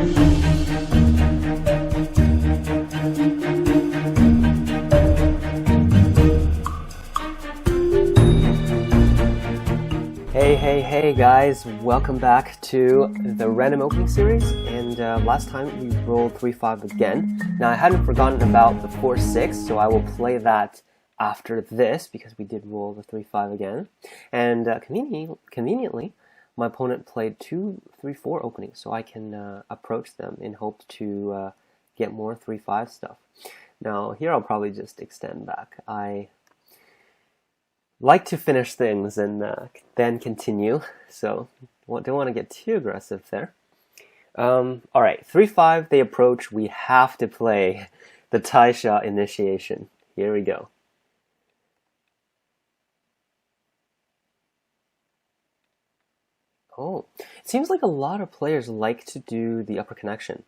Hey guys, welcome back to the random opening series, and last time we rolled 3-5 again. Now I hadn't forgotten about the 4-6, so I will play that after this because we did roll the 3-5 again. And conveniently, my opponent played 2-3-4 openings, so I can approach them in hopes to get more 3-5 stuff. Now here I'll probably just extend back. I like to finish things and then continue, so don't want to get too aggressive there. Alright, 3-5, they approach. We have to play the Taisha initiation. Here we go. Oh, it seems like a lot of players like to do the upper connection.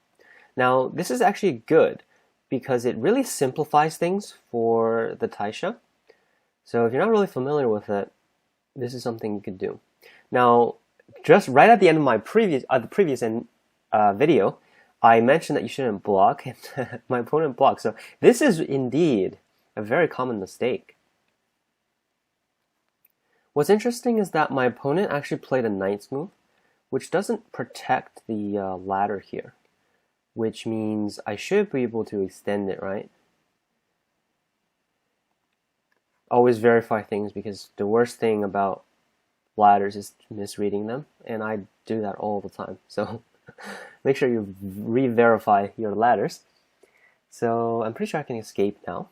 Now, this is actually good because it really simplifies things for the Taisha. So if you're not really familiar with it, this is something you could do. Now, just right at the end of my previous video, I mentioned that you shouldn't block, and my opponent blocked. So this is indeed a very common mistake. What's interesting is that my opponent actually played a knight's move, which doesn't protect the ladder here, which means I should be able to extend it, right? Always verify things, because the worst thing about ladders is misreading them, and I do that all the time. So make sure you re-verify your ladders. So I'm pretty sure I can escape now.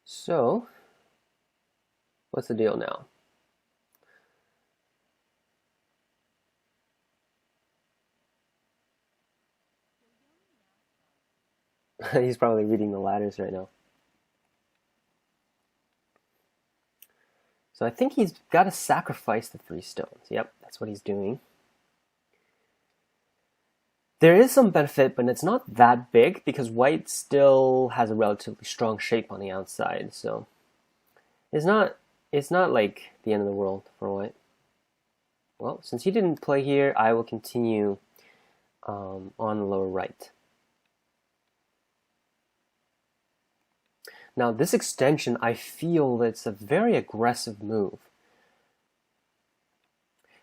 So what's the deal now? He's probably reading the ladders right now. So I think he's got to sacrifice the 3 stones. Yep, that's what he's doing. There is some benefit, but it's not that big because white still has a relatively strong shape on the outside. So it's not like the end of the world for white. Well, since he didn't play here, I will continue on the lower right. Now this extension, I feel that it's a very aggressive move.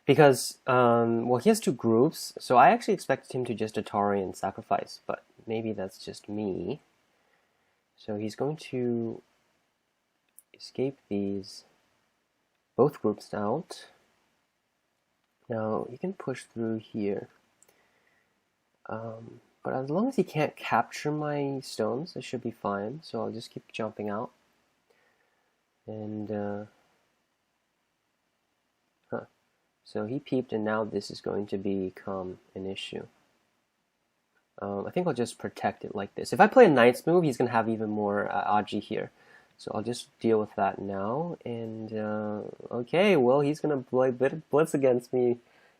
Because, well, he has 2 groups, so I actually expected him to just Atari and sacrifice, but maybe that's just me. So he's going to escape these both groups out. Now you can push through here. But as long as he can't capture my stones, it should be fine. So I'll just keep jumping out. And, so he peeped, and now this is going to become an issue. I think I'll just protect it like this. If I play a knight's move, he's going to have even more Aji here. So I'll just deal with that now. And, okay, well, he's going to play blitz against me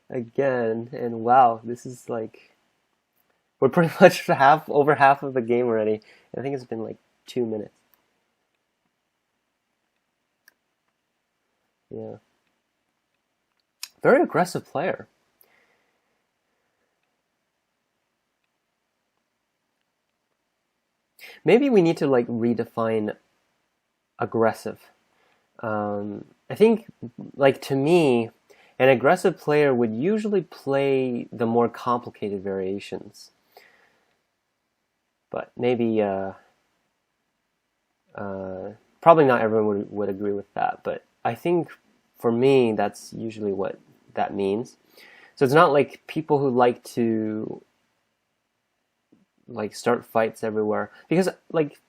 again. And wow, this is like... We're pretty much over half of the game already. I think it's been like 2 minutes. Yeah. Very aggressive player. Maybe we need to like redefine aggressive. I think, like, to me, an aggressive player would usually play the more complicated variations. But maybe, probably not everyone would agree with that. But I think for me, that's usually what that means. So it's not like people who like to like start fights everywhere. Because like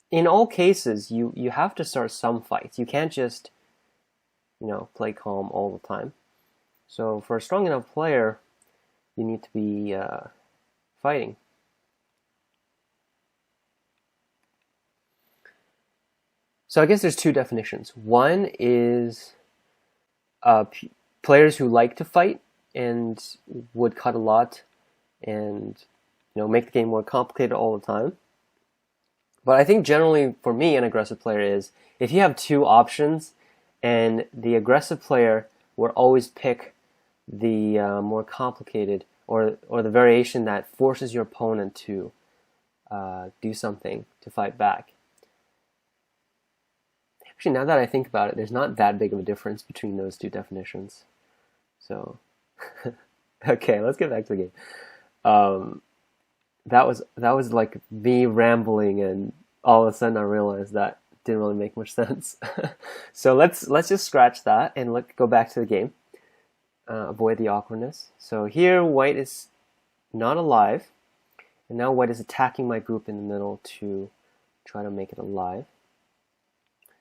in all cases, you have to start some fights. You can't just, you know, play calm all the time. So for a strong enough player, you need to be fighting. So I guess there's 2 definitions. One is players who like to fight and would cut a lot and, you know, make the game more complicated all the time. But I think generally for me, an aggressive player is if you have 2 options and the aggressive player will always pick the more complicated, or the variation that forces your opponent to do something to fight back. Actually, now that I think about it, there's not that big of a difference between those two definitions. So, okay, let's get back to the game. That was like me rambling, and all of a sudden I realized that didn't really make much sense. So let's just scratch that and go back to the game. Avoid the awkwardness. So here white is not alive, and now white is attacking my group in the middle to try to make it alive.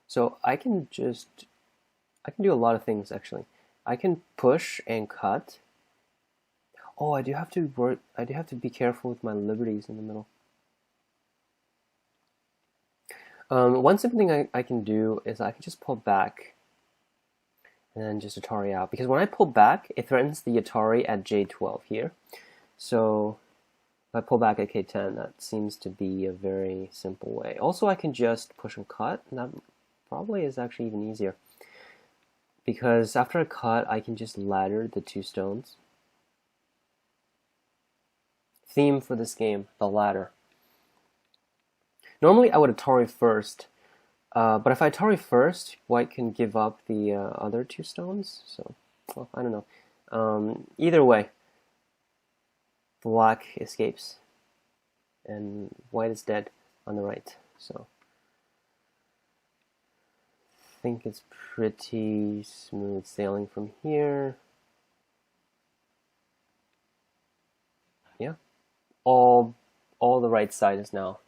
So I can do a lot of things actually. I can push and cut. Oh, I do have to be careful with my liberties in the middle. One simple thing I can do is I can just pull back and then just Atari out. Because when I pull back, it threatens the Atari at J12 here. So if I pull back at K10, that seems to be a very simple way. Also, I can just push and cut, and that probably is actually even easier. Because after a cut, I can just ladder the two stones. Theme for this game, the ladder. Normally I would Atari first, but if I Atari first, white can give up the other two stones. So, well, I don't know. Either way, black escapes, and white is dead on the right. So, I think it's pretty smooth sailing from here. Yeah, all the right side is now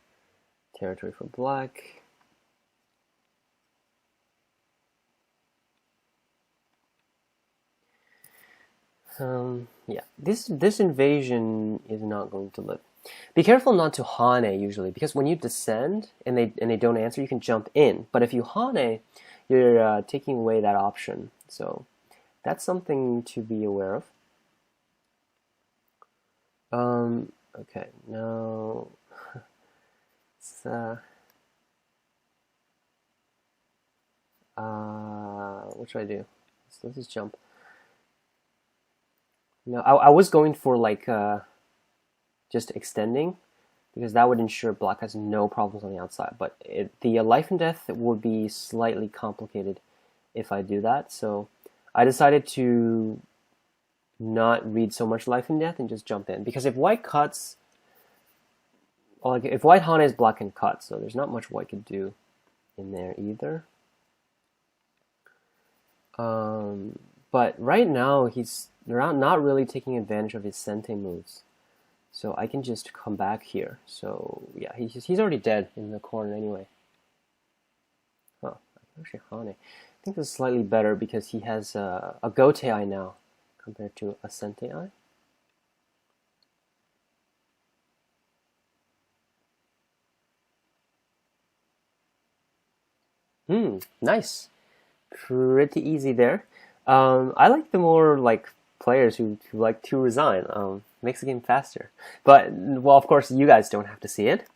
territory for black. Yeah, this invasion is not going to live. Be careful not to Hane usually, because when you descend and they don't answer, you can jump in. But if you Hane, you're taking away that option. So that's something to be aware of. Okay, now what should I do? Let's just jump. No, I was going for like just extending, because that would ensure black has no problems on the outside. But the life and death would be slightly complicated if I do that. So I decided to not read so much life and death and just jump in. Because if white cuts, like if white Hanes, black can cut. So there's not much white could do in there either. But right now he's not really taking advantage of his Sente moves. So I can just come back here. So yeah, he's already dead in the corner anyway. Oh, actually Hane. I think this is slightly better because he has a Gote eye now compared to a Sente eye. Nice. Pretty easy there. I like the more like players who like to resign. Makes the game faster. But well, of course, you guys don't have to see it.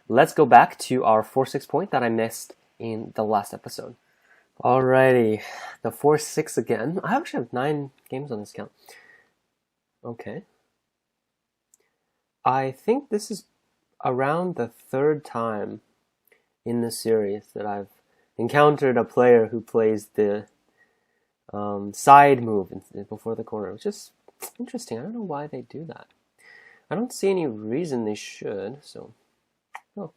Let's go back to our 4-6 point that I missed in the last episode. Alrighty, the 4-6 again. I actually have 9 games on this count. Okay. I think this is around the 3rd time in the series that I've encountered a player who plays the side move before the corner, which is interesting. I don't know why they do that. I don't see any reason they should, so... Oh.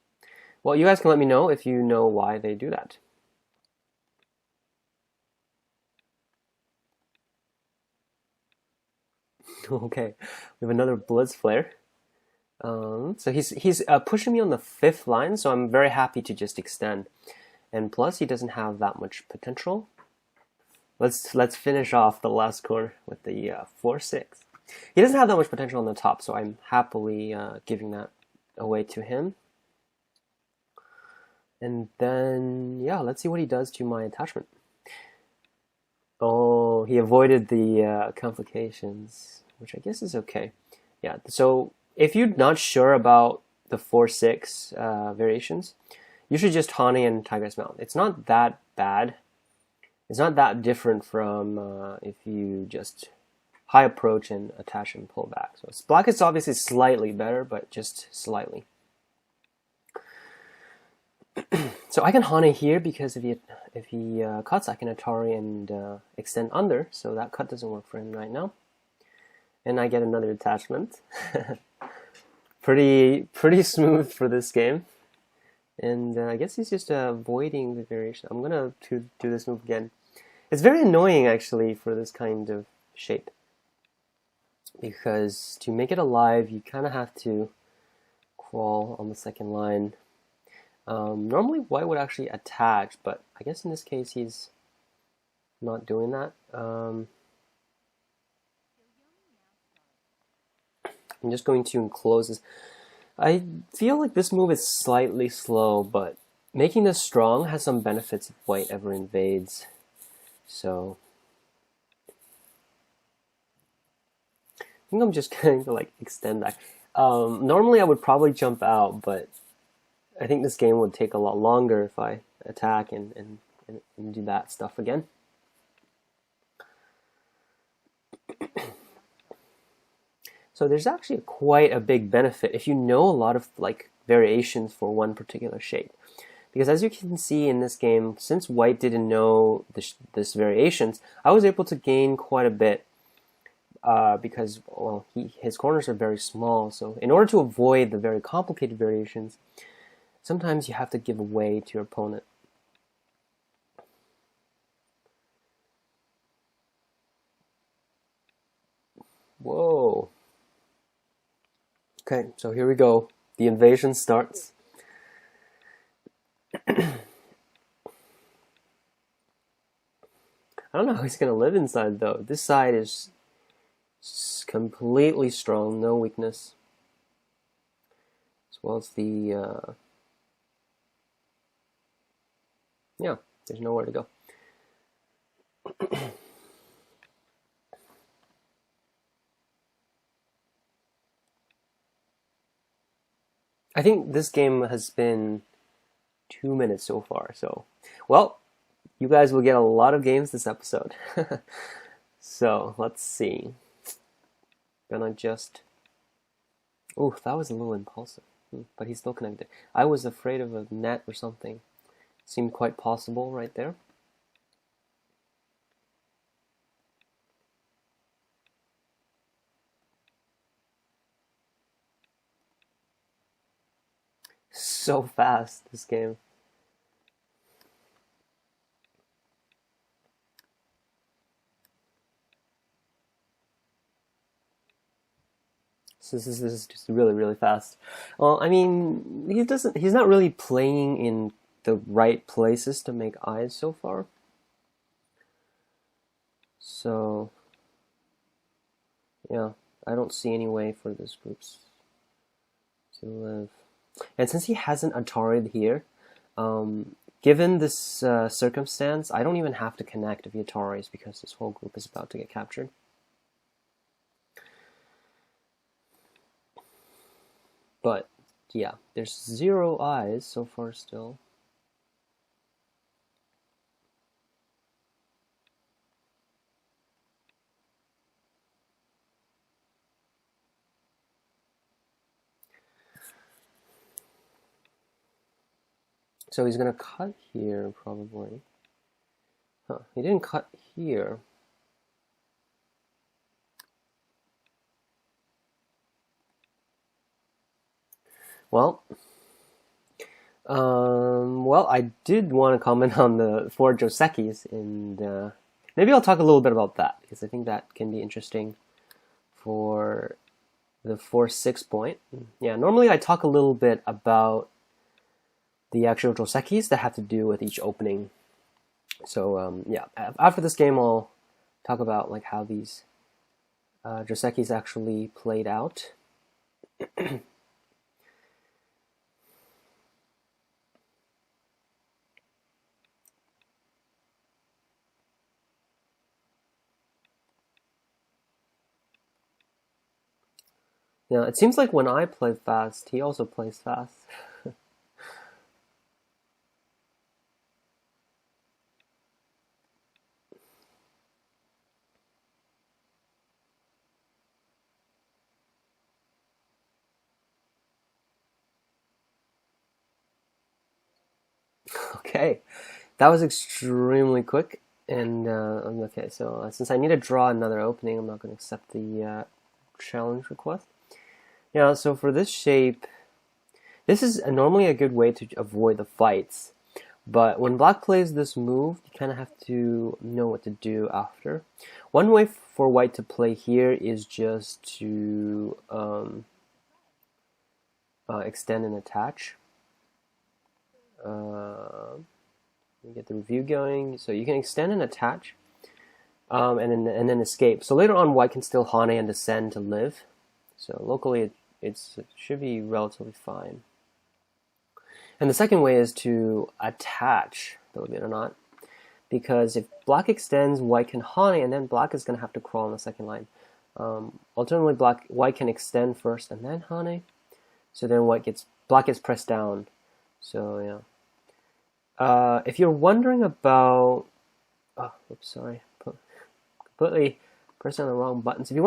Well, you guys can let me know if you know why they do that. Okay, we have another Blitz Flare. So he's pushing me on the 5th line, so I'm very happy to just extend. And plus, he doesn't have that much potential. Let's finish off the last corner with the 4-6. He doesn't have that much potential on the top, so I'm happily giving that away to him. And then, yeah, let's see what he does to my attachment. Oh, he avoided the complications, which I guess is okay. Yeah, so if you're not sure about the 4-6 variations, you should just Hane and Tiger's Mount. It's not that bad. It's not that different from if you just high approach and attach and pull back. So black is obviously slightly better, but just slightly. So I can Hane here because if he cuts, I can Atari and extend under. So that cut doesn't work for him right now, and I get another attachment. pretty smooth for this game, and I guess he's just avoiding the variation. I'm gonna do this move again. It's very annoying actually for this kind of shape, because to make it alive, you kind of have to crawl on the second line. Normally white would actually attach, but I guess in this case he's not doing that. I'm just going to enclose this. I feel like this move is slightly slow, but making this strong has some benefits if white ever invades. So I think I'm just going to like extend that. Normally I would probably jump out, but I think this game would take a lot longer if I attack and do that stuff again. So there's actually quite a big benefit if you know a lot of like variations for one particular shape. Because as you can see in this game, since white didn't know this variations, I was able to gain quite a bit because well, his corners are very small. So in order to avoid the very complicated variations, sometimes you have to give away to your opponent. Whoa. Okay, so here we go. The invasion starts. I don't know how he's going to live inside, though. This side is completely strong, no weakness. As well as the... yeah, there's nowhere to go. I think this game has been 2 minutes so far, so... Well, you guys will get a lot of games this episode. So, let's see. Gonna just... Ooh, that was a little impulsive. But he's still connected. I was afraid of a net or something. Seemed quite possible right there. So fast, this game. So this is just really fast. Well, I mean, he's not really playing in the right places to make eyes so far. So, yeah, I don't see any way for this group to live. And since he hasn't Atari'd here, given this circumstance, I don't even have to connect if he Ataris because this whole group is about to get captured. But, yeah, there's 0 eyes so far still. So he's gonna cut here, probably. Huh, he didn't cut here. Well, I did want to comment on the 4 Josekis, and maybe I'll talk a little bit about that, because I think that can be interesting for the 4-6 point. Yeah, normally I talk a little bit about the actual Josekis that have to do with each opening. So yeah, after this game I'll talk about like how these Josekis actually played out. Yeah, it seems like when I play fast, he also plays fast. Okay, that was extremely quick. And okay, so since I need to draw another opening, I'm not going to accept the challenge request. Yeah, so for this shape, this is normally a good way to avoid the fights. But when black plays this move, you kind of have to know what to do after. One way for white to play here is just to extend and attach. Get the review going. So you can extend and attach, and then escape. So later on, white can still Hane and descend to live. So locally, it should be relatively fine. And the second way is to attach, believe it or not, because if black extends, white can Hane, and then black is going to have to crawl on the second line. Alternatively, white can extend first and then Hane. So then black gets pressed down. So yeah. If you're wondering about, oops, sorry, completely pressing the wrong buttons. If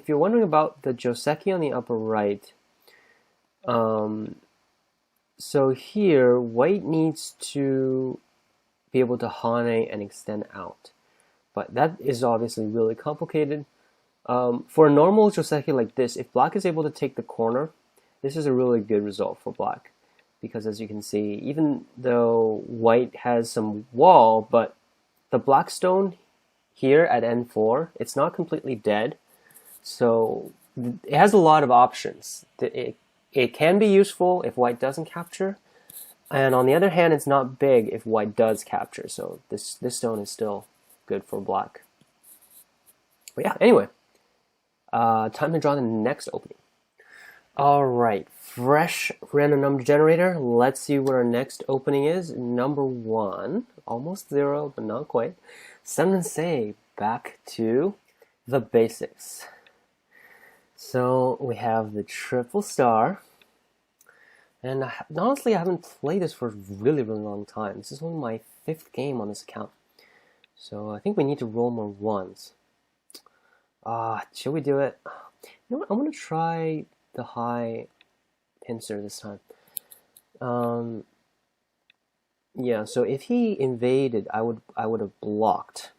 you're wondering about the Joseki on the upper right, so here white needs to be able to Hane and extend out, but that is obviously really complicated. For a normal Joseki like this, if black is able to take the corner, this is a really good result for black. Because as you can see, even though white has some wall, but the black stone here at N4, it's not completely dead. So it has a lot of options. It can be useful if white doesn't capture. And on the other hand, it's not big if white does capture. So this stone is still good for black. But yeah, anyway. Time to draw the next opening. Alright, fresh random number generator. Let's see what our next opening is. Number 1, almost 0, but not quite. Ren Sei, back to the basics. So we have the triple star. And honestly, I haven't played this for a really, really long time. This is only my 5th game on this account. So I think we need to roll more ones. Should we do it? You know what, I'm going to try the high pincer this time. Yeah, so if he invaded, I would have blocked.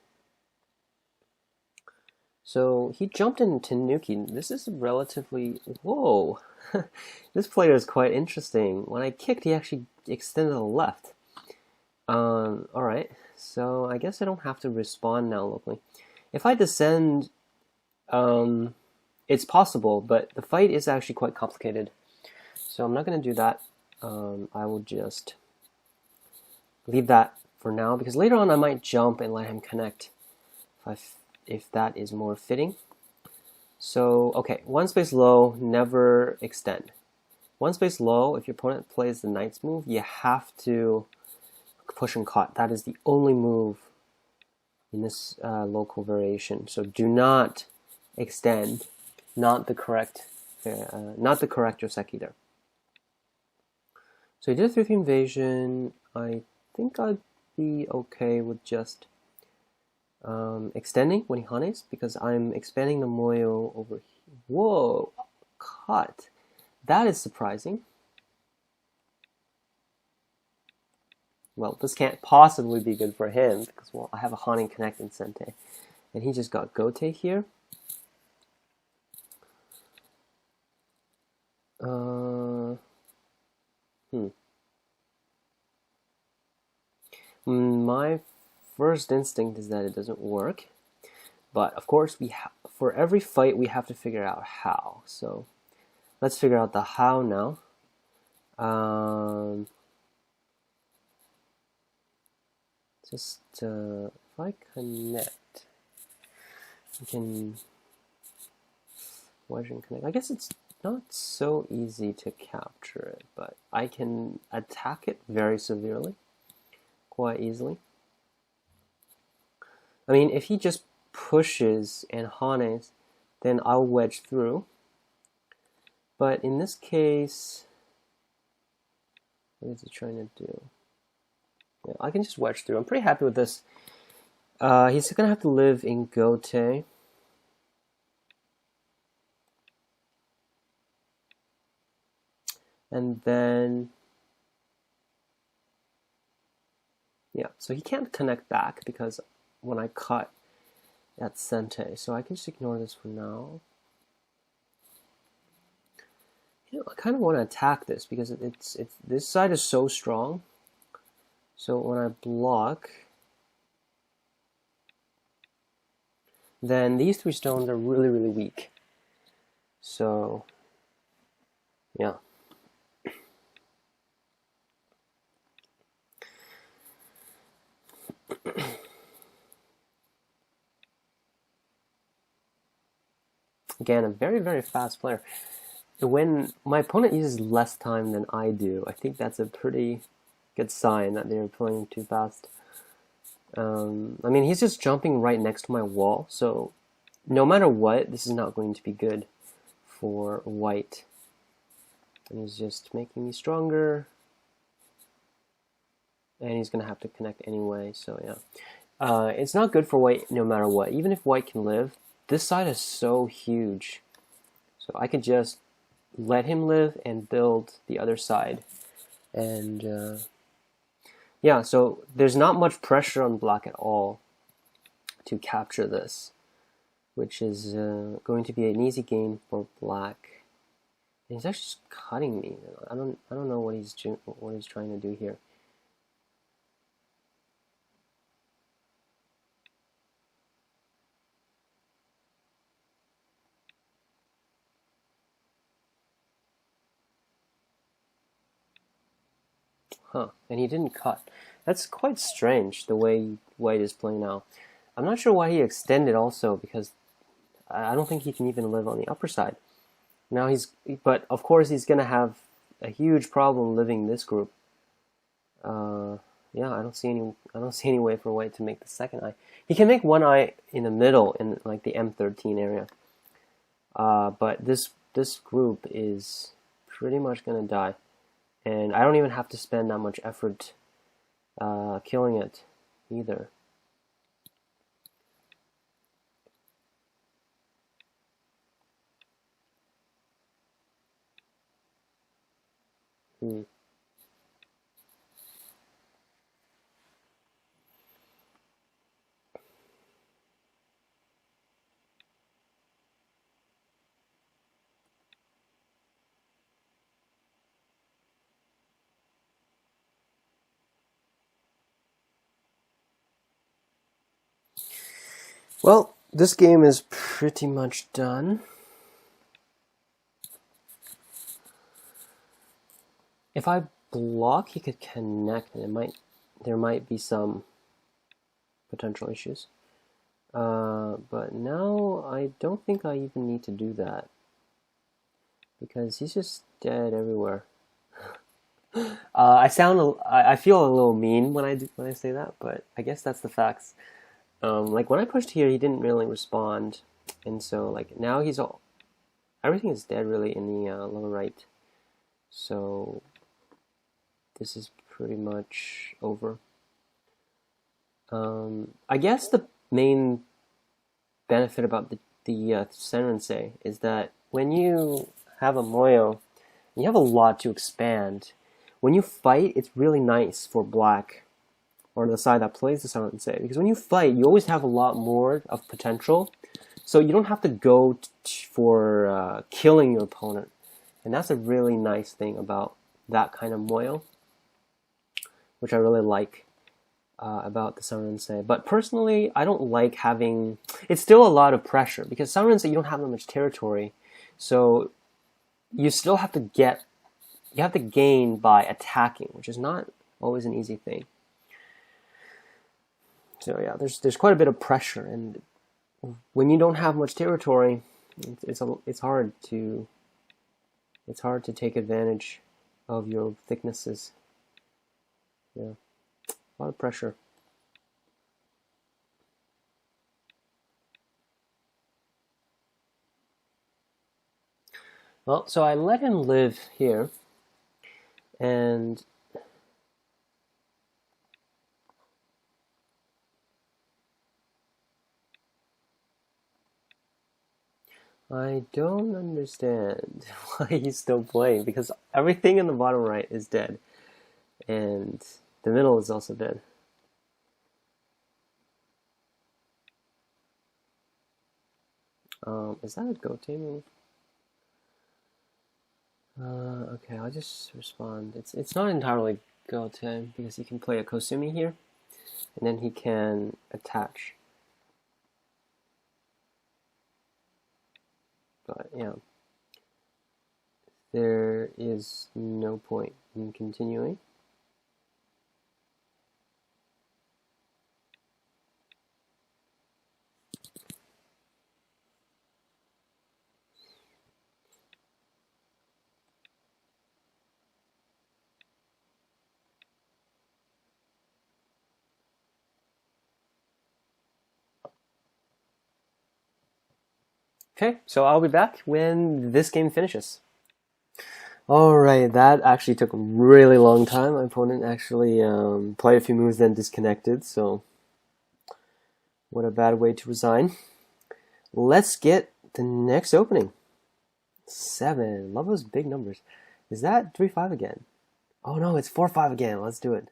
So he jumped into Nuki. This is relatively... Whoa! This player is quite interesting. When I kicked, he actually extended to the left. Alright, so I guess I don't have to respawn now locally. If I descend... it's possible, but the fight is actually quite complicated. So I'm not going to do that. I will just leave that for now, because later on I might jump and let him connect if that is more fitting. So, okay, 1 space low, never extend. 1 space low, if your opponent plays the knight's move, you have to push and cut. That is the only move in this local variation. So do not extend. Not the correct Joseki there. So he did a 3-3 invasion. I think I'd be okay with just extending when he Hanes, because I'm expanding the Moyo over here. Whoa, cut. That is surprising. Well, this can't possibly be good for him, because, well, I have a Haning Connect in Sente. And he just got Gote here. My first instinct is that it doesn't work, but of course for every fight we have to figure out how. So let's figure out the how now. If I connect, we can wedge and connect. I guess it's not so easy to capture it, but I can attack it very severely, quite easily. I mean, if he just pushes and Hanes, then I'll wedge through. But in this case, what is he trying to do? Yeah, I can just wedge through. I'm pretty happy with this. He's gonna have to live in Gote. And then Yeah, so he can't connect back because when I cut, that's Sente. So I can just ignore this for now. You know, I kind of want to attack this because it's this side is so strong. So when I block, then these 3 stones are really, really weak. So, yeah. Again, a very, very fast player. When my opponent uses less time than I do, I think that's a pretty good sign that they're playing too fast. I mean, he's just jumping right next to my wall, so no matter what, this is not going to be good for white. And he's just making me stronger. And he's going to have to connect anyway, so yeah. It's not good for white no matter what. Even if white can live, this side is so huge. So I could just let him live and build the other side. And yeah, so there's not much pressure on black at all to capture this, which is going to be an easy game for black. And he's actually just cutting me. I don't know what he's trying to do here. Huh, and he didn't cut. That's quite strange, the way white is playing now. I'm not sure why he extended also, because I don't think he can even live on the upper side. Now but of course he's going to have a huge problem living this group. Yeah, I don't see any way for white to make the second eye. He can make one eye in the middle, in like the M13 area. But this group is pretty much going to die. And I don't even have to spend that much effort killing it either. Well, this game is pretty much done. If I block, he could connect, and there might be some potential issues. But now I don't think I even need to do that, because he's just dead everywhere. I feel a little mean when I say that, but I guess that's the facts. Like when I pushed here, he didn't really respond, and so like now everything is dead really in the lower right. So this is pretty much over. I guess the main benefit about the Ren Sei is that when you have a Moyo, you have a lot to expand. When you fight, it's really nice for black, or the side that plays the Ren Sei, because when you fight, you always have a lot more of potential, so you don't have to go for killing your opponent, and that's a really nice thing about that kind of Moyo, which I really like about the Ren Sei. But personally, I don't like having... It's still a lot of pressure, because Ren Sei, you don't have that much territory, so you still have to gain by attacking, which is not always an easy thing. So yeah, there's quite a bit of pressure, and when you don't have much territory, it's hard to take advantage of your thicknesses. Yeah, a lot of pressure. Well, so I let him live here, and I don't understand why he's still playing, because everything in the bottom right is dead, and the middle is also dead. Is that a Gote move? Okay, I'll just respond. It's not entirely Gote because he can play a Kosumi here, and then he can attach. But yeah, there is no point in continuing. Okay, so I'll be back when this game finishes. Alright, that actually took a really long time. My opponent actually played a few moves then disconnected, so what a bad way to resign. Let's get the next opening. 7. Love those big numbers. Is that 3-5 again? Oh no, it's 4-5 again. Let's do it.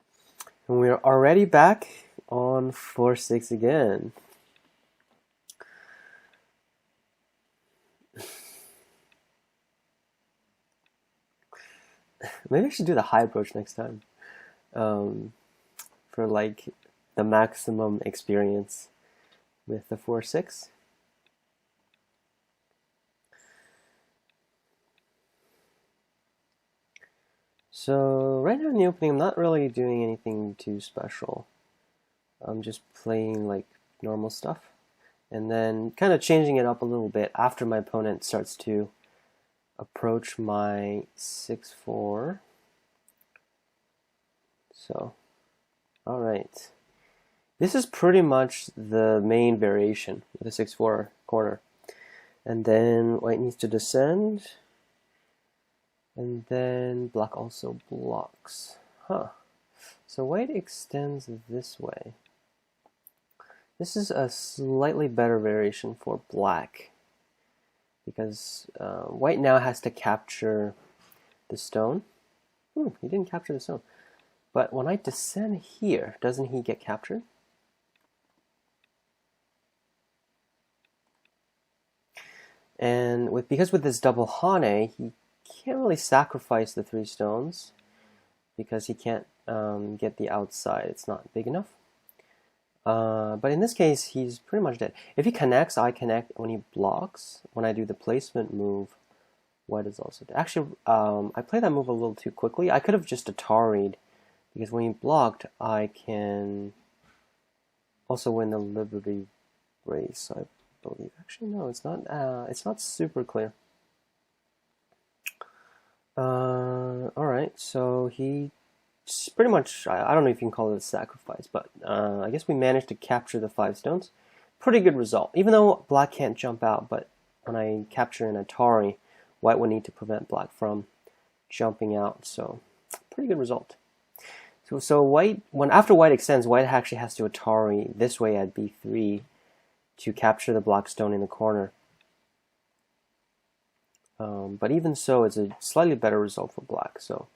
And we're already back on 4-6 again. Maybe I should do the high approach next time. For like the maximum experience with the 4-6. So right now in the opening, I'm not really doing anything too special. I'm just playing like normal stuff, and then kind of changing it up a little bit after my opponent starts to approach my 6-4. So, all right. This is pretty much the main variation with the 6-4 corner. And then white needs to descend. And then black also blocks. Huh. So white extends this way. This is a slightly better variation for black, because white now has to capture the stone. He didn't capture the stone. But when I descend here, doesn't he get captured? And because with this double Hane, he can't really sacrifice the 3 stones because he can't get the outside. It's not big enough. But in this case, he's pretty much dead. If he connects, I connect. When he blocks, when I do the placement move, white is also dead. Actually, I played that move a little too quickly. I could have just Atari'd, because when he blocked, I can also win the Liberty race, I believe. Actually, no, it's not super clear. Alright, so he pretty much, I don't know if you can call it a sacrifice, but I guess we managed to capture the 5 stones. Pretty good result. Even though black can't jump out, but when I capture an Atari, white would need to prevent black from jumping out, so pretty good result. So white, after white extends, white actually has to Atari this way at b3 to capture the black stone in the corner. But even so, it's a slightly better result for black. So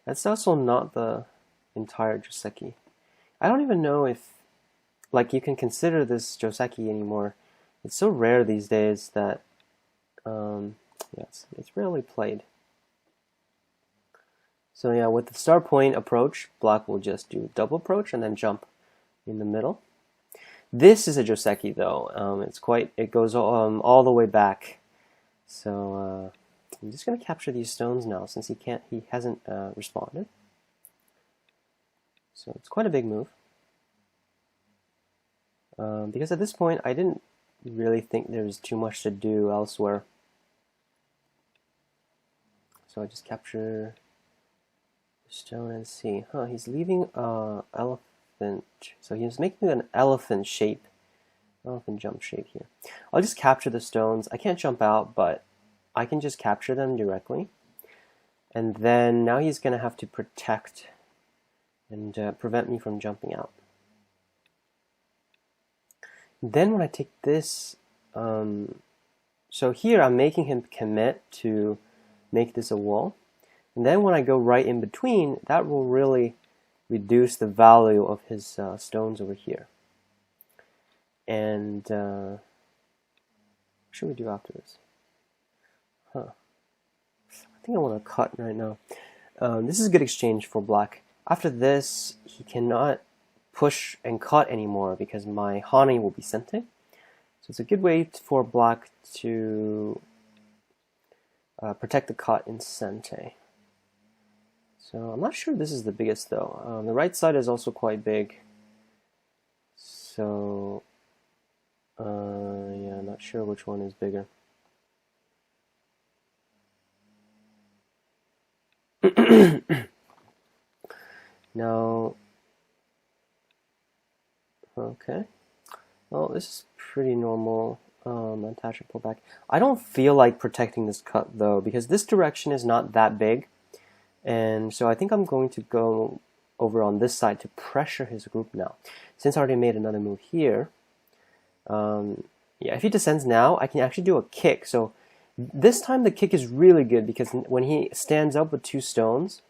that's also not the entire Joseki. I don't even know if you can consider this Joseki anymore. It's so rare these days that it's rarely played. So yeah, with the start point approach, black will just do double approach and then jump in the middle. This is a Joseki though. It goes all the way back. So I'm just gonna capture these stones now since he hasn't responded. So it's quite a big move. Because at this point I didn't really think there was too much to do elsewhere. So I just capture the stone and see. He's leaving elephant. So he's making an elephant shape. Elephant jump shape here. I'll just capture the stones. I can't jump out, but I can just capture them directly. And then now he's going to have to protect and prevent me from jumping out. Then when I take this, so here I'm making him commit to make this a wall. And then when I go right in between, that will really reduce the value of his stones over here. And What should we do after this? Huh. I think I want to cut right now. This is a good exchange for black. After this, he cannot push and cut anymore because my Hane will be Sente. So it's a good way for black to protect the cut in Sente. So I'm not sure this is the biggest though. The right side is also quite big. So yeah, I'm not sure which one is bigger. Now, okay. Well, this is pretty normal. Attach and pull back. I don't feel like protecting this cut though, because this direction is not that big. And so I think I'm going to go over on this side to pressure his group now. Since I already made another move here, yeah, if he descends now, I can actually do a kick. So this time the kick is really good because when he stands up with 2 stones,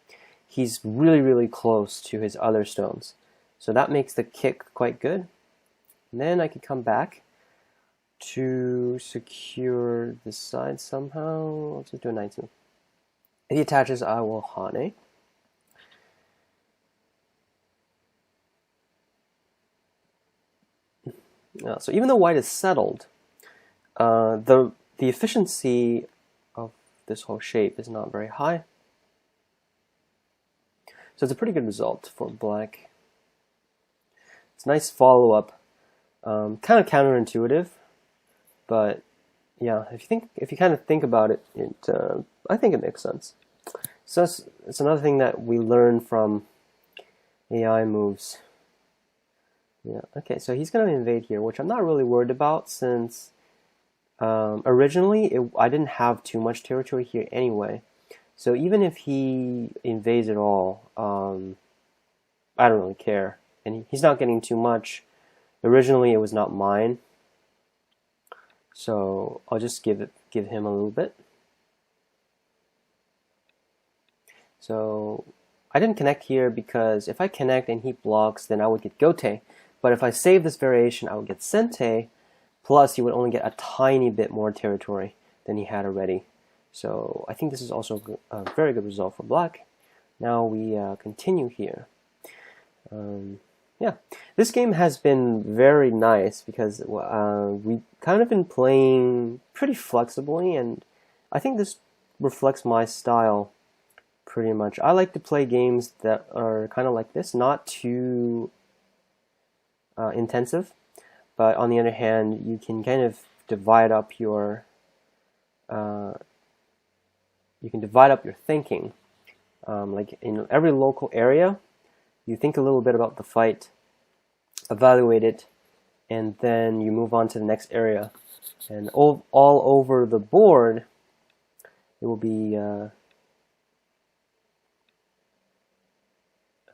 he's really, really close to his other stones. So that makes the kick quite good. And then I can come back to secure this side somehow. Let's just do a 19. If he attaches, I will Hane. So even though white is settled, the efficiency of this whole shape is not very high. So it's a pretty good result for black. It's a nice follow-up. Kind of counterintuitive, but yeah, if you kind of think about it, I think it makes sense. So it's another thing that we learn from AI moves. Yeah, okay, so he's going to invade here, which I'm not really worried about since originally I didn't have too much territory here anyway. So even if he invades at all, I don't really care. And he's not getting too much. Originally it was not mine. So I'll just give him a little bit. So I didn't connect here because if I connect and he blocks, then I would get Gote. But if I save this variation, I would get Sente, plus he would only get a tiny bit more territory than he had already. So I think this is also a very good result for black. Now we continue here. Yeah, this game has been very nice because we kind of been playing pretty flexibly, and I think this reflects my style pretty much. I like to play games that are kind of like this, not too intensive, but on the other hand, you can kind of divide up your thinking. Like in every local area, you think a little bit about the fight, evaluate it, and then you move on to the next area. And all over the board, it will be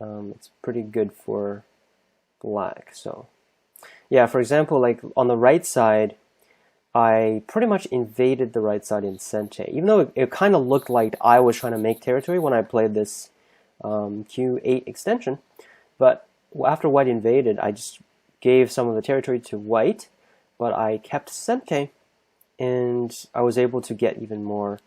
it's pretty good for black. So yeah, for example, like on the right side, I pretty much invaded the right side in Sente, even though it kind of looked like I was trying to make territory when I played this Q8 extension. But after white invaded, I just gave some of the territory to white, but I kept Sente, and I was able to get even more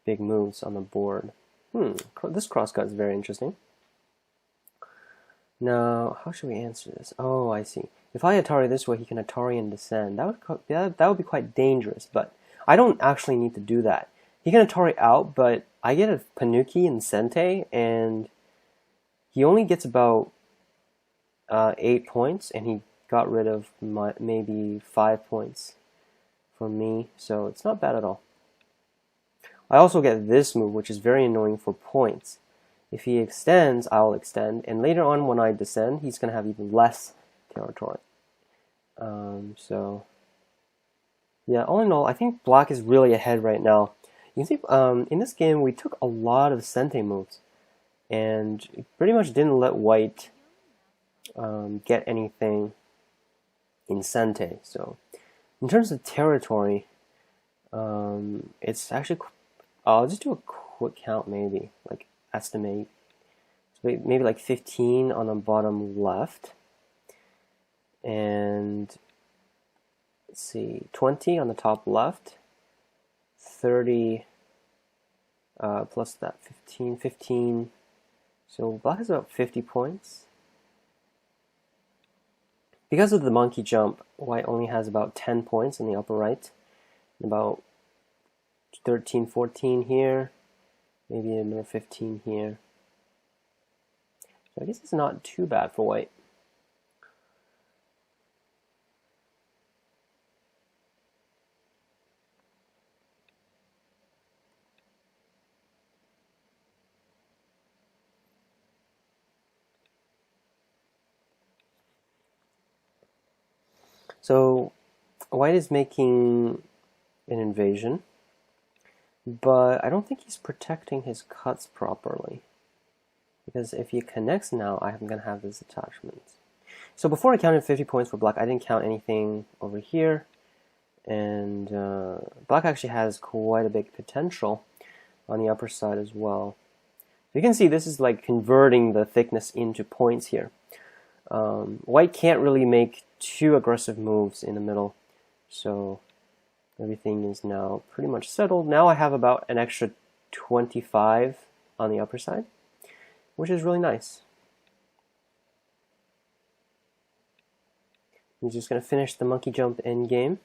big moves on the board. This crosscut is very interesting. Now, how should we answer this? Oh, I see. If I Atari this way, he can Atari and descend. That would be quite dangerous, but I don't actually need to do that. He can Atari out, but I get a Panuki and Sente, and he only gets about 8 points, and he got rid of maybe 5 points from me, so it's not bad at all. I also get this move, which is very annoying for points. If he extends, I'll extend, and later on when I descend, he's going to have even less territory. So, yeah, all in all, I think black is really ahead right now. You can see in this game, we took a lot of Sente moves, and it pretty much didn't let white get anything in Sente. So, in terms of territory, it's actually, I'll just do a quick count maybe, like estimate. So maybe like 15 on the bottom left. And let's see, 20 on the top left, 30 plus that 15. So black has about 50 points. Because of the monkey jump, white only has about 10 points in the upper right, about 13, 14 here, maybe another 15 here. So I guess it's not too bad for white. So white is making an invasion, but I don't think he's protecting his cuts properly. Because if he connects now, I'm going to have this attachment. So before I counted 50 points for black, I didn't count anything over here. And black actually has quite a big potential on the upper side as well. You can see this is like converting the thickness into points here. White can't really make too aggressive moves in the middle, so everything is now pretty much settled. Now I have about an extra 25 on the upper side, which is really nice. I'm just going to finish the monkey jump endgame.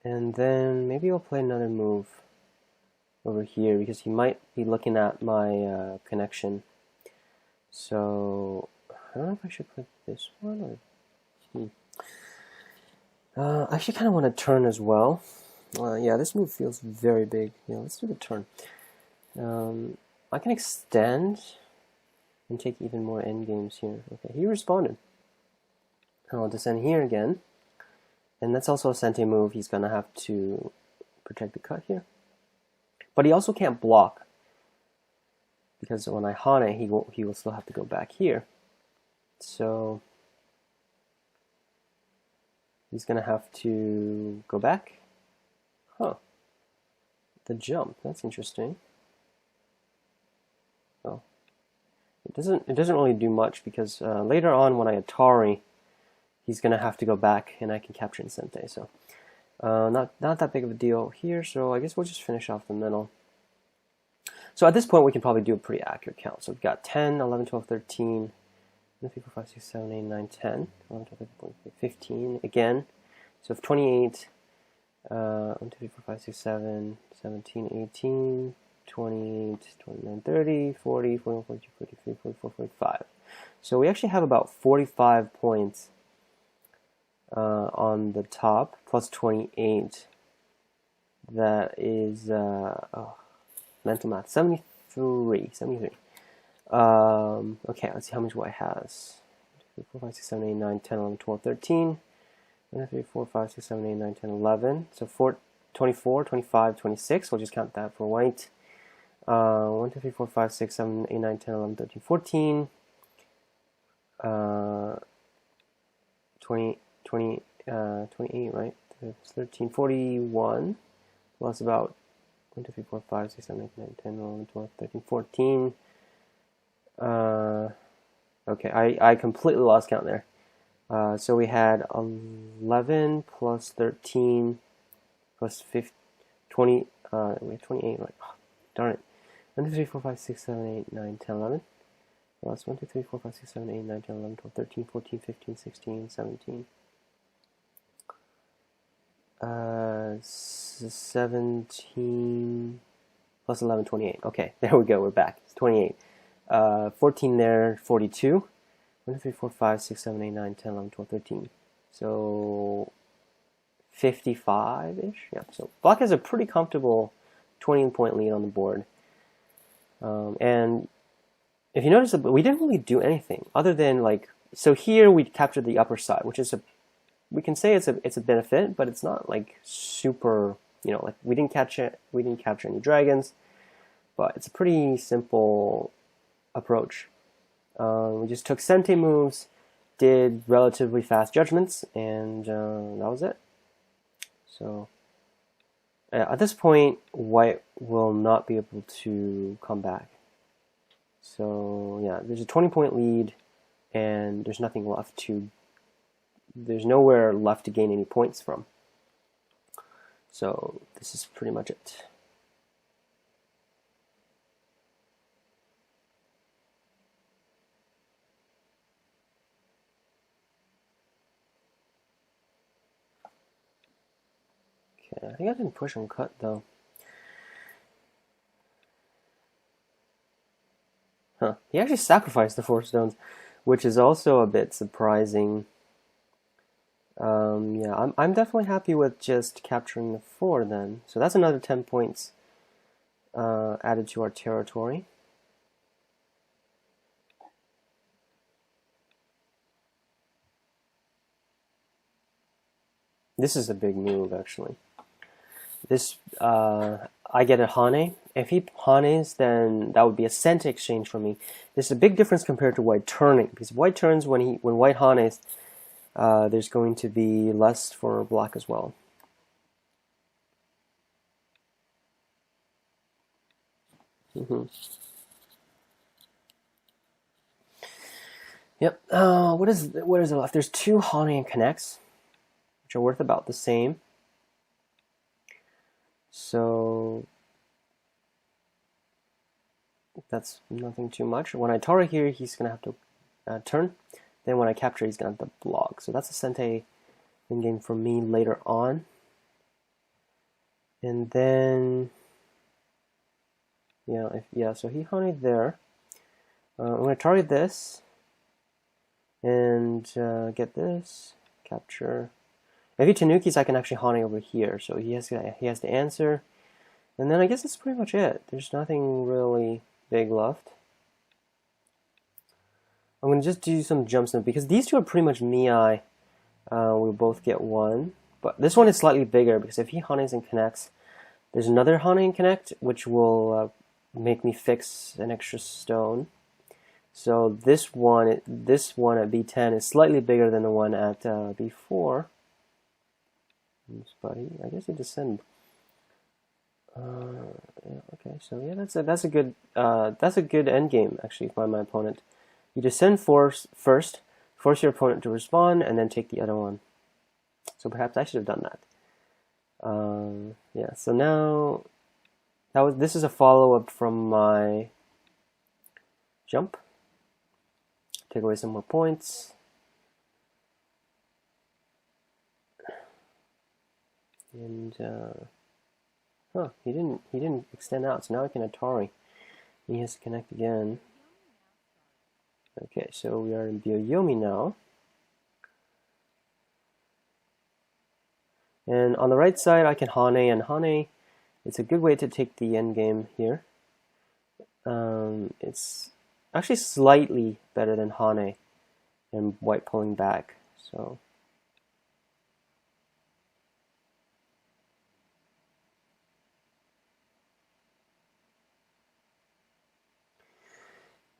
And then maybe I'll play another move over here because he might be looking at my connection. So I don't know if I should play this one or I actually kind of want to turn as well. Yeah, this move feels very big. Yeah, let's do the turn. I can extend and take even more endgames here. Okay, he responded. I'll descend here again. And that's also a Sente move. He's going to have to protect the cut here. But he also can't block. Because when I Hane, he will still have to go back here. So he's going to have to go back. Huh. The jump. That's interesting. Oh. It doesn't really do much because later on when I Atari, he's going to have to go back and I can capture in Sente. So not that big of a deal here. So I guess we'll just finish off the middle. So at this point, we can probably do a pretty accurate count. So we've got 10, 11, 12, 13, 1, 2, 3, 4, 5, 6, 7, 8, 9, 10, 11, 12, 13, 14, 15 again. So if 28, 1, 2, 3, 4, 5, 6, 7, 17, 18, 28, 29, 30, 40, 41, 42, 43, 44, 45. So we actually have about 45 points on the top, plus 28. That is, mental math, 73. Okay, let's see how much white has. 1, 2, 3, 4, 5, 6, 7, 8, 9, 10, 11, 12, 13. 1, 2, 3, 4, 5, 6, 7, 8, 9, 10, 11. So 24, 25, 26. We'll just count that for white. 1, 2, 3, 4, 5, 6, 7, 8, 9, 10, 11, 13, 14. 28, right? 13, 41. Plus about 1, 2, 3, 4, 5, 6, 7, 8, 9, 10, 11, 12, 13, 14. Okay, I completely lost count there. So we had 11 plus 13 plus 15, 20, we had 28, right? Oh, darn it. 1, 2, 3, 4, 5, 6, 7, 8, 9, 10, 11. Plus 1, 2, 3, 4, 5, 6, 7, 8, 9, 10, 11, 12, 13, 14, 15, 16, 17. 17 plus 11, 28. Okay, there we go, we're back. It's 28. 14 there, 42. 1, 2, 3, 4, 5, 6, 7, 8, 9, 10, 11, 12, 13. So 55-ish? Yeah, so black has a pretty comfortable 20-point lead on the board. And if you notice, we didn't really do anything other than like, so here we captured the upper side, which is we can say it's a benefit, but it's not like super, like we didn't capture any dragons, but it's a pretty simple approach. We just took Sente moves, did relatively fast judgments, and that was it. So at this point, white will not be able to come back. So yeah, there's a 20-point lead, and there's nothing left to there's nowhere left to gain any points from. So this is pretty much it. Okay, I think I didn't push and cut though. Huh, he actually sacrificed the 4 stones, which is also a bit surprising. Yeah, I'm definitely happy with just capturing the 4 then. So that's another 10 points added to our territory. This is a big move, actually. This, I get a Hane. If he Hanes, then that would be a cent exchange for me. This is a big difference compared to white turning, because white turns when white Hanes, there's going to be less for black as well. Yep. What is it left? There's 2 Hane connects, which are worth about the same. So that's nothing too much. When I Tara here, he's gonna have to turn. Then when I capture, he's gonna have to block. So that's a Sente in game for me later on. And then so he Hane there. I'm gonna target this and get this capture. If he Tanukis, I can actually Hane over here. So he has to answer, and then I guess that's pretty much it. There's nothing really big left. I'm gonna just do some jumps now because these two are pretty much Miai. We'll both get 1, but this one is slightly bigger because if he Hanes and connects, there's another Hane and connect which will make me fix an extra stone. So this one at B10 is slightly bigger than the one at B4. But I guess he descended. Yeah, okay, so yeah, that's a good end game actually by my opponent. You descend first, force your opponent to respond, and then take the other one. So perhaps I should have done that. Yeah, so now this is a follow-up from my jump. Take away some more points. And he didn't extend out, so now I can Atari. He has to connect again. Okay, so we are in Byoyomi now. And on the right side, I can Hane, and Hane, it's a good way to take the end game here. It's actually slightly better than Hane and white pulling back. So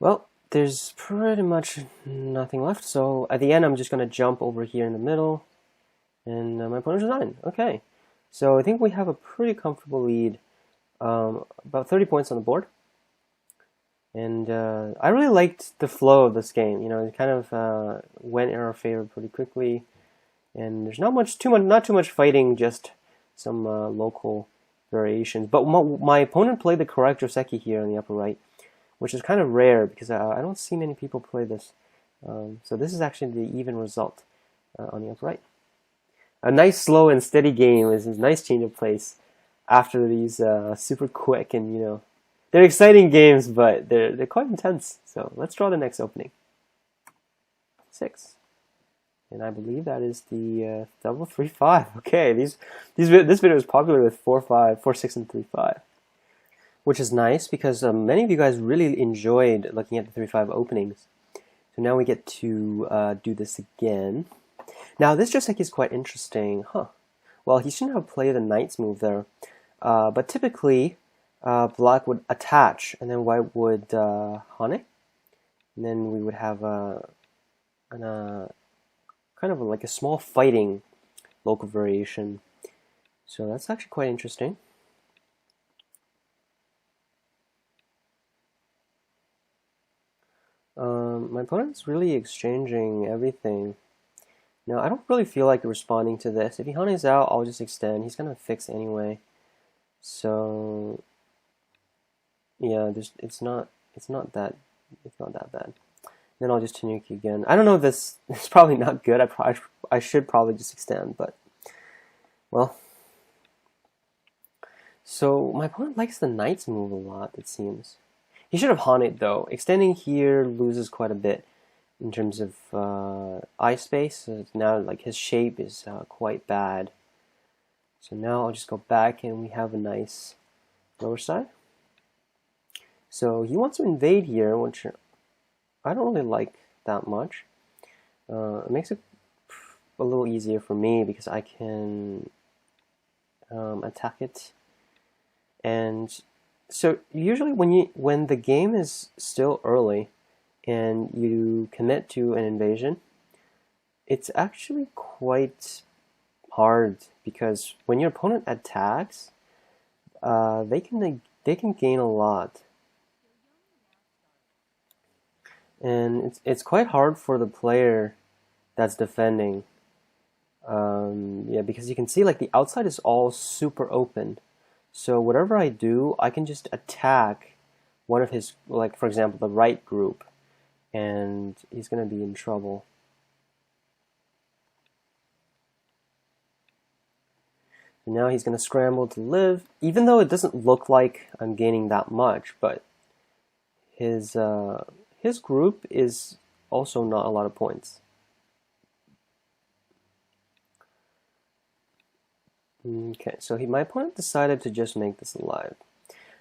well, there's pretty much nothing left. So at the end, I'm just going to jump over here in the middle, and my opponent's done. Okay, so I think we have a pretty comfortable lead, about 30 points on the board. And I really liked the flow of this game. You know, it kind of went in our favor pretty quickly, and there's not too much fighting, just some local variations. But my opponent played the correct Joseki here in the upper right, which is kind of rare because I don't see many people play this. So this is actually the even result on the upper right. A nice slow and steady game is a nice change of pace after these super quick and they're exciting games, but they're quite intense. So let's draw the next opening. 6. And I believe that is the double 3-5. Okay, this video is popular with 4-5, 4-6, and 3-5, which is nice because many of you guys really enjoyed looking at the 3-5 openings. So now we get to do this again. Now this Joseki is quite interesting, Well, he shouldn't have played the Knight's move there, but typically black would attach, and then white would Hane, and then we would have kind of like a small fighting local variation. So that's actually quite interesting. My opponent's really exchanging everything. Now, I don't really feel like responding to this. If he honeys out, I'll just extend. He's gonna fix anyway. So yeah, it's not that bad. Then I'll just Tanuki again. I don't know if this is probably not good. I should probably just extend, but well. So my opponent likes the knight's move a lot, it seems. He should have haunted though. Extending here loses quite a bit in terms of eye space. So now like his shape is quite bad. So now I'll just go back and we have a nice lower side. So he wants to invade here, which I don't really like that much. It makes it a little easier for me because I can attack it. And so usually when the game is still early and you commit to an invasion, it's actually quite hard because when your opponent attacks, they can gain a lot. And it's quite hard for the player that's defending. Yeah, because you can see like the outside is all super open. So whatever I do, I can just attack one of his, like for example, the right group, and he's gonna be in trouble. So now he's gonna scramble to live, even though it doesn't look like I'm gaining that much, but his group is also not a lot of points. Okay, so my opponent decided to just make this alive.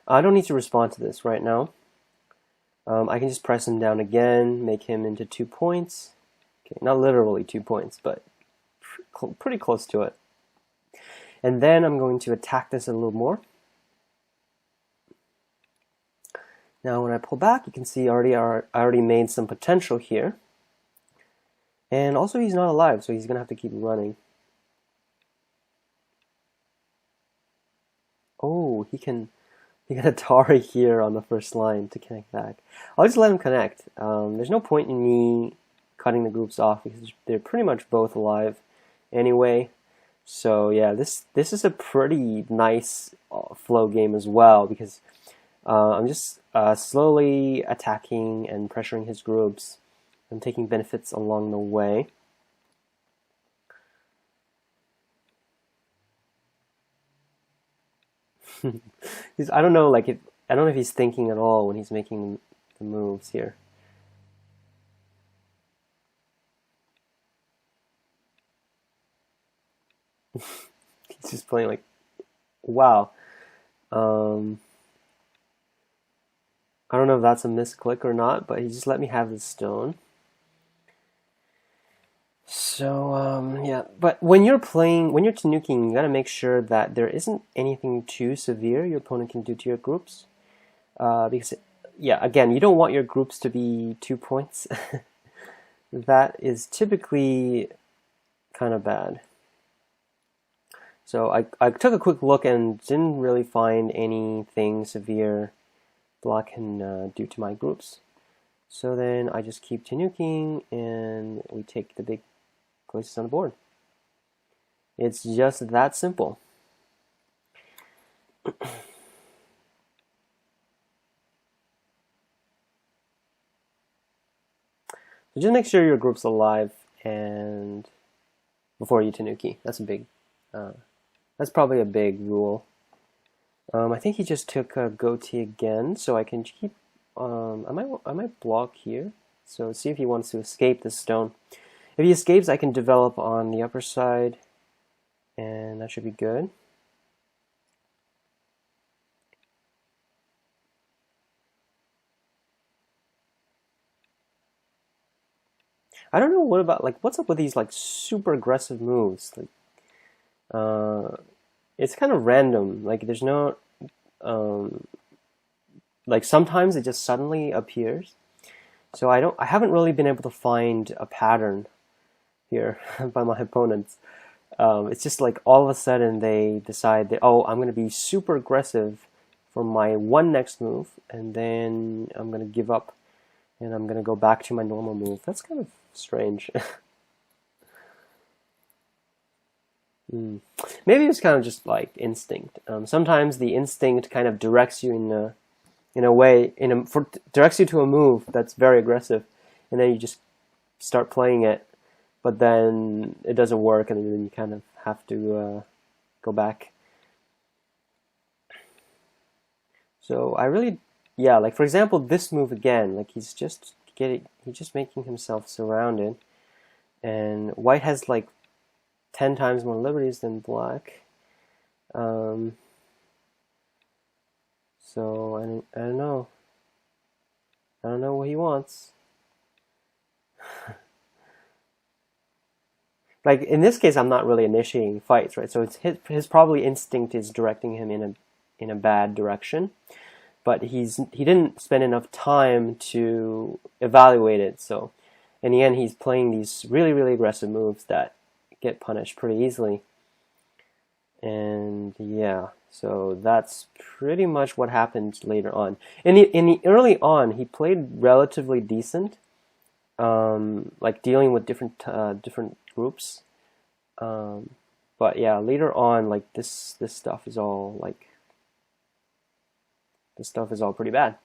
I don't need to respond to this right now. I can just press him down again, make him into 2 points. Okay, not literally 2 points, but pretty close to it. And then I'm going to attack this a little more. Now when I pull back, you can see I already made some potential here. And also he's not alive, so he's going to have to keep running. Oh, he can Atari here on the first line to connect back. I'll just let him connect. There's no point in me cutting the groups off because they're pretty much both alive anyway. So yeah, this is a pretty nice flow game as well because I'm just slowly attacking and pressuring his groups and taking benefits along the way. I don't know, I don't know if he's thinking at all when he's making the moves here. He's just playing like, wow. I don't know if that's a misclick or not, but he just let me have this stone. So, yeah, but when you're tanuking, you gotta make sure that there isn't anything too severe your opponent can do to your groups. Because, yeah, again, you don't want your groups to be 2 points. That is typically kind of bad. So I took a quick look and didn't really find anything severe Black can do to my groups. So then I just keep tanuking and we take the big places on the board. It's just that simple. So just make sure your group's alive and before you tanuki. That's a big. That's probably a big rule. I think he just took a goatee again, so I can keep. I might block here. So see if he wants to escape this stone. If he escapes, I can develop on the upper side, and that should be good. I don't know what's up with these super aggressive moves. It's kind of random. There's no sometimes it just suddenly appears. So I haven't really been able to find a pattern here by my opponents. It's just all of a sudden they decide that, oh, I'm going to be super aggressive for my one next move, and then I'm going to give up and I'm going to go back to my normal move. That's kind of strange. Maybe it's kind of just like instinct. Sometimes the instinct kind of directs you in a way, directs you to a move that's very aggressive, and then you just start playing it, but then it doesn't work, and then you kind of have to go back. So I really, yeah, like for example, this move again, like he's just making himself surrounded, and white has like 10 times more liberties than black. So I don't know. I don't know what he wants. Like in this case, I'm not really initiating fights, right? So it's his probably instinct is directing him in a bad direction, but he didn't spend enough time to evaluate it. So in the end, he's playing these really aggressive moves that get punished pretty easily. And yeah, so that's pretty much what happened later on. In the early on, he played relatively decent, like dealing with different groups. But yeah, later on, like this stuff is all pretty bad.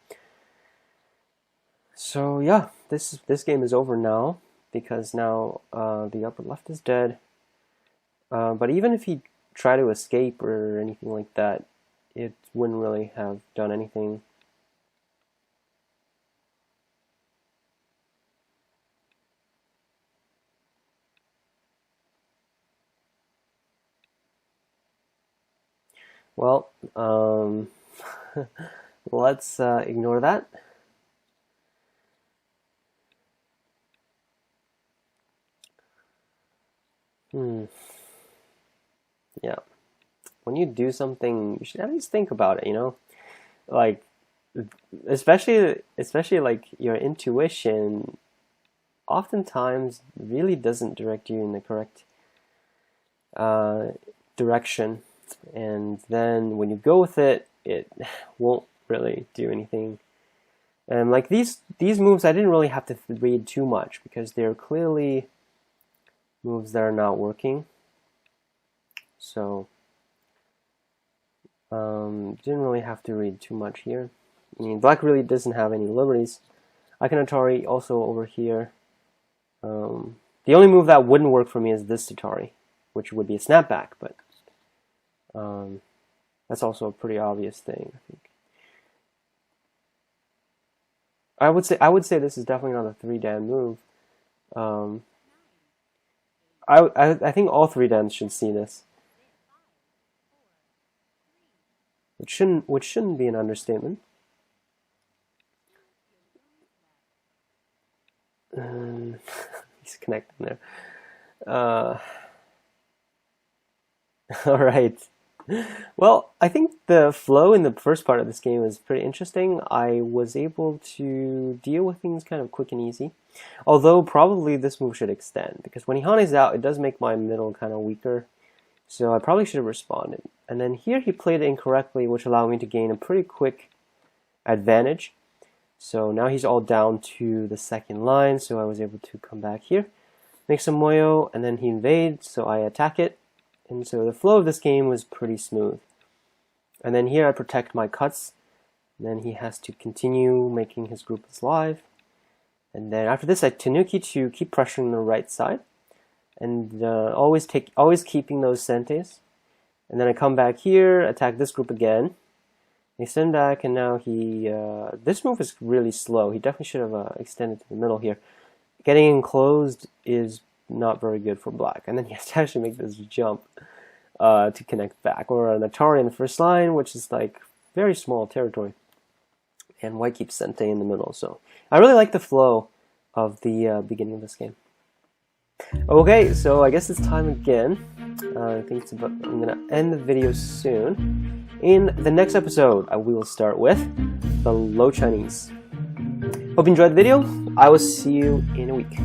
So yeah, this game is over now, because now the upper left is dead. But even if he tried to escape or anything like that, it wouldn't really have done anything. Well, let's ignore that. Yeah. When you do something, you should at least think about it, you know? Like, especially like your intuition oftentimes really doesn't direct you in the correct direction. And then when you go with it, it won't really do anything. And like these moves, I didn't really have to read too much, because they're clearly moves that are not working. So didn't really have to read too much here. I mean, black really doesn't have any liberties. Akinatari also over here. The only move that wouldn't work for me is this Tatari, which would be a snapback, but that's also a pretty obvious thing, I think. I would say this is definitely not a 3-dan move. I think all 3-dans should see this. Which shouldn't be an understatement. He's connecting there. All right. Well, I think the flow in the first part of this game was pretty interesting. I was able to deal with things kind of quick and easy. Although probably this move should extend, because when he Hane's out, it does make my middle kind of weaker. So I probably should have responded. And then here he played it incorrectly, which allowed me to gain a pretty quick advantage. So now he's all down to the second line, so I was able to come back here, make some moyo, and then he invades, so I attack it. And so the flow of this game was pretty smooth. And then here I protect my cuts, and then he has to continue making his group alive. And then after this I Tanuki to keep pressuring the right side, and always keeping those sentes. And then I come back here, attack this group again. They send back, and now he this move is really slow. He definitely should have extended to the middle here. Getting enclosed is not very good for black, and then he has to actually make this jump to connect back, or an Atari in the first line, which is like very small territory, and white keeps sente in the middle. So I really like the flow of the beginning of this game. Okay, so I guess it's time again. I think I'm gonna end the video soon. In the next episode, we will start with the Low Chinese. Hope you enjoyed the video. I will see you in a week.